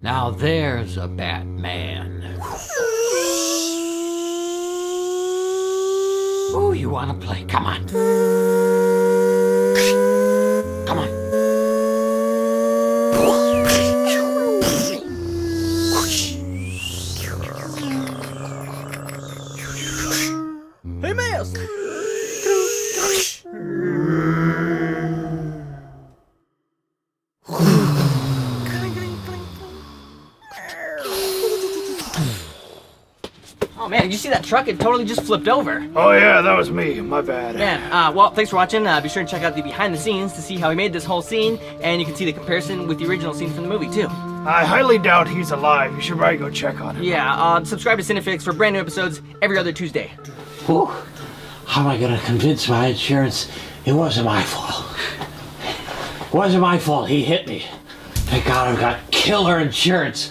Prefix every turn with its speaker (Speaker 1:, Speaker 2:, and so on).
Speaker 1: Now there's a Batman. Ooh, you wanna play? Come on. Come on.
Speaker 2: Hey, mouse!
Speaker 3: Oh man, did you see that truck? It totally just flipped over.
Speaker 4: Oh yeah, that was me. My bad.
Speaker 3: Yeah, well, thanks for watching. Be sure to check out the behind the scenes to see how he made this whole scene, and you can see the comparison with the original scene from the movie, too.
Speaker 4: I highly doubt he's alive. You should probably go check on him.
Speaker 3: Yeah, subscribe to Cinefix for brand new episodes every other Tuesday.
Speaker 1: Whew. How am I gonna convince my insurance it wasn't my fault? It wasn't my fault. He hit me. Thank God I've got killer insurance.